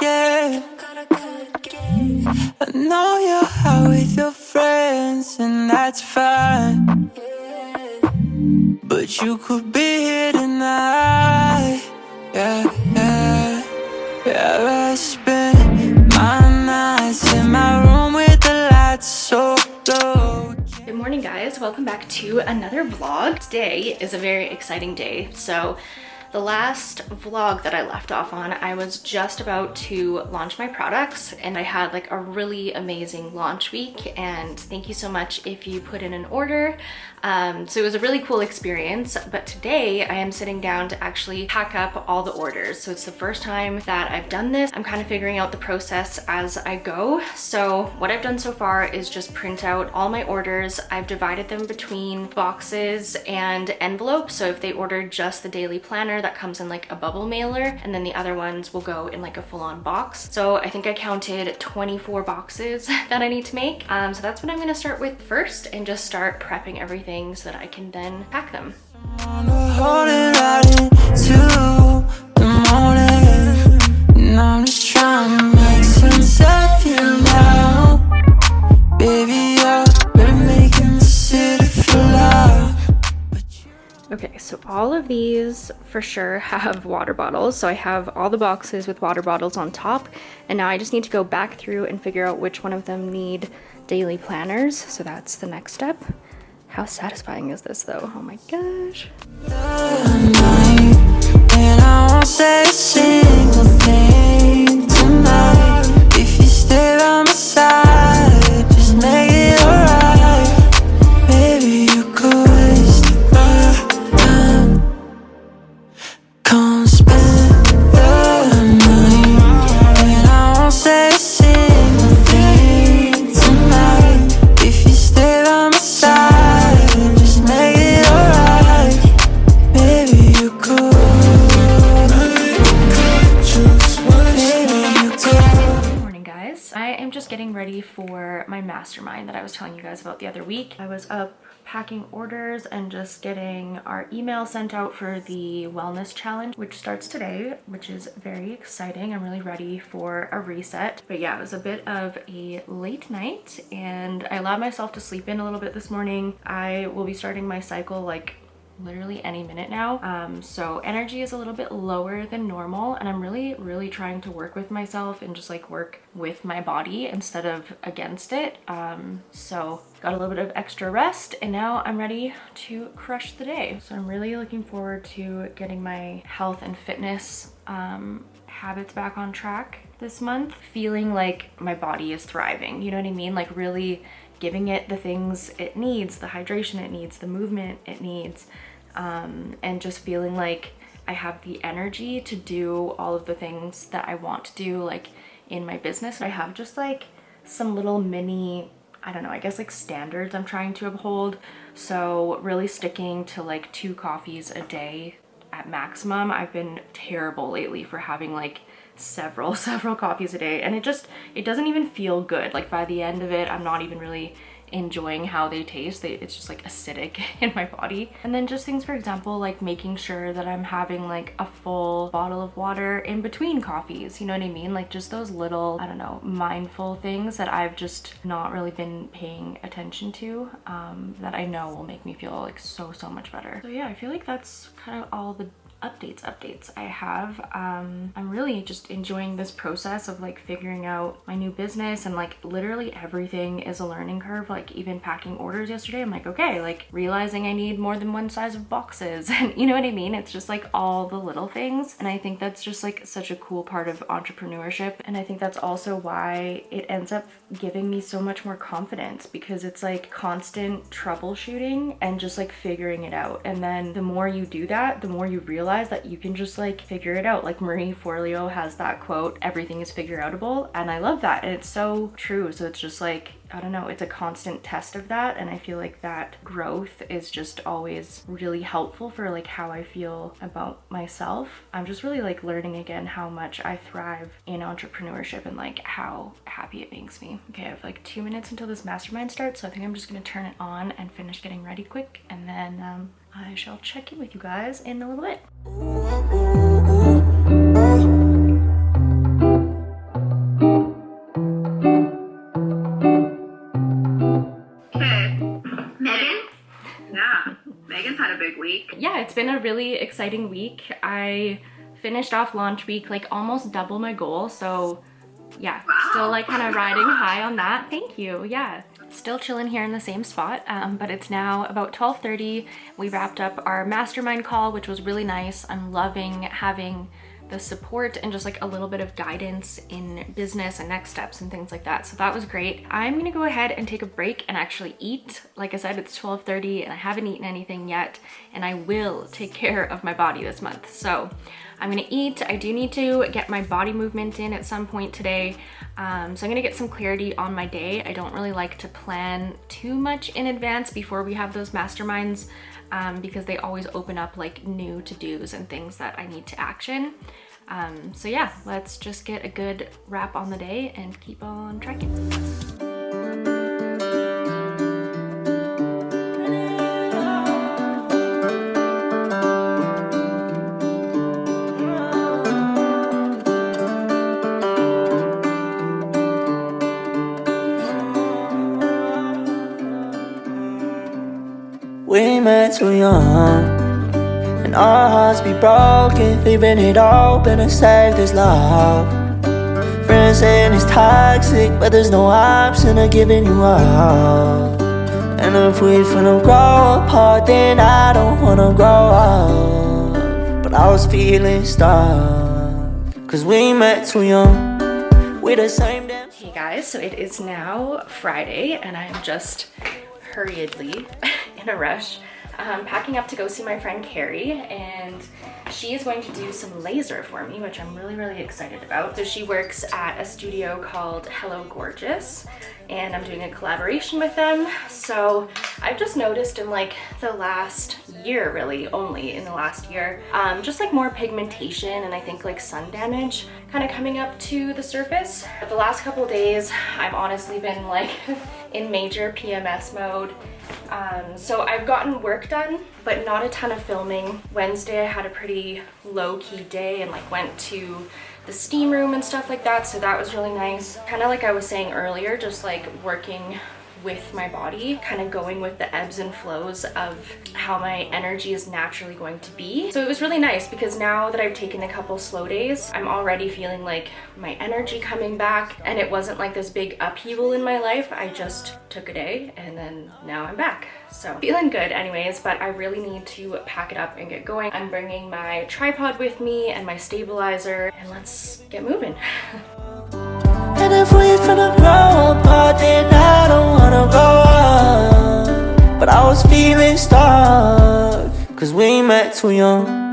get. I know you're out with your friends, and that's fine. But you could be here tonight. Yeah, yeah. Yeah, I spend my nights in my room with the lights so low. Good morning, guys. Welcome back to another vlog. Today is a very exciting day. So the last vlog that I left off on, I was just about to launch my products and I had like a really amazing launch week, and thank you so much if you put in an order. So it was a really cool experience, but today I am sitting down to actually pack up all the orders. So it's the first time that I've done this. I'm kind of figuring out the process as I go. So what I've done so far is just print out all my orders. I've divided them between boxes and envelopes. So if they order just the daily planner, that comes in like a bubble mailer, and then the other ones will go in like a full-on box. So I think I counted 24 boxes that I need to make. So that's what I'm gonna start with first, and just start prepping everything so that I can then pack them. Hold it right into the morning, and I'm just trying to make sense of you now. Baby, you're better making the city feel loud. Okay, so all of these for sure have water bottles. So I have all the boxes with water bottles on top, and now I just need to go back through and figure out which one of them need daily planners. So that's the next step. How satisfying is this though? Oh my gosh. And I won't say a single thing tonight. If you stay by my side, just make it alright. Baby, you could waste the time. Come spend the night. And I won't say a single thing tonight. If you stay by my side, just make it alright. Baby, you could. Good morning, guys. I am just getting ready for my mastermind that I was telling you guys about the other week. I was up packing orders and just getting our email sent out for the wellness challenge, which starts today, which is very exciting. I'm really ready for a reset. But yeah, it was a bit of a late night and I allowed myself to sleep in a little bit this morning. I will be starting my cycle like literally any minute now. So energy is a little bit lower than normal, and I'm really trying to work with myself and just like work with my body instead of against it. So got a little bit of extra rest and now I'm ready to crush the day. So I'm really looking forward to getting my health and fitness habits back on track this month, feeling like my body is thriving, you know what I mean? Like really giving it the things it needs, the hydration it needs, the movement it needs, and just feeling like I have the energy to do all of the things that I want to do, like in my business. I have just like some little mini, I don't know, I guess like standards I'm trying to uphold. So really sticking to like 2 coffees a day at maximum. I've been terrible lately for having like several coffees a day, and it doesn't even feel good. Like by the end of it, I'm not even really enjoying how they taste. It's just like acidic in my body. And then just things, for example, like making sure that I'm having like a full bottle of water in between coffees, you know what I mean? Like just those little, I don't know, mindful things that I've just not really been paying attention to, that I know will make me feel like so much better. So yeah, I feel like that's kind of all the updates I have. I'm really just enjoying this process of like figuring out my new business, and like literally everything is a learning curve. Like even packing orders yesterday, I'm like, okay, like realizing I need more than one size of boxes, and you know what I mean? It's just like all the little things, and I think that's just like such a cool part of entrepreneurship, and I think that's also why it ends up giving me so much more confidence, because it's like constant troubleshooting and just like figuring it out. And then the more you do that, the more you realize that you can just like figure it out. Like Marie Forleo has that quote, everything is figure outable, and I love that, and it's so true. So it's just like, I don't know, it's a constant test of that, and I feel like that growth is just always really helpful for like how I feel about myself. I'm just really like learning again how much I thrive in entrepreneurship and like how happy it makes me. Okay, I have like 2 minutes until this mastermind starts, so I think I'm just gonna turn it on and finish getting ready quick, and then I shall check in with you guys in a little bit. been a really exciting week. I finished off launch week like almost double my goal, so yeah, still like kind of riding high on that. Thank you. Yeah, still chilling here in the same spot, but it's now about 12:30. We wrapped up our mastermind call, which was really nice. I'm loving having the support and just like a little bit of guidance in business and next steps and things like that. So that was great. I'm gonna go ahead and take a break and actually eat. Like I said, it's 12:30 and I haven't eaten anything yet, and I will take care of my body this month. So I'm gonna eat. I do need to get my body movement in at some point today. So I'm gonna get some clarity on my day. I don't really like to plan too much in advance before we have those masterminds, because they always open up like new to-dos and things that I need to action. So yeah, let's just get a good wrap on the day and keep on trekking. We met too young, and our hearts be broken, leaving it open to save this love. Friends saying it's toxic, but there's no option of giving you up. And if we finna grow apart, then I don't wanna grow up. But I was feeling stuck, cause we met too young. We the same damn. Hey guys, so it is now Friday and I'm just hurriedly in a rush packing up to go see my friend Carrie, and she is going to do some laser for me, which I'm really excited about. So she works at a studio called Hello Gorgeous, and I'm doing a collaboration with them. So I've just noticed in like the last year, really only in the last year, just like more pigmentation and I think like sun damage kind of coming up to the surface. But the last couple of days I've honestly been like in major PMS mode. So I've gotten work done, but not a ton of filming. Wednesday I had a pretty low-key day and like went to the steam room and stuff like that, so that was really nice. Kind of like I was saying earlier, just like working with my body, kind of going with the ebbs and flows of how my energy is naturally going to be. So it was really nice because now that I've taken a couple slow days, I'm already feeling like my energy coming back, and it wasn't like this big upheaval in my life. I just took a day and then now I'm back. So feeling good anyways, but I really need to pack it up and get going. I'm bringing my tripod with me and my stabilizer, and let's get moving. And if we finna grow apart, then I don't wanna grow up. But I was feeling stuck, cause we met too young.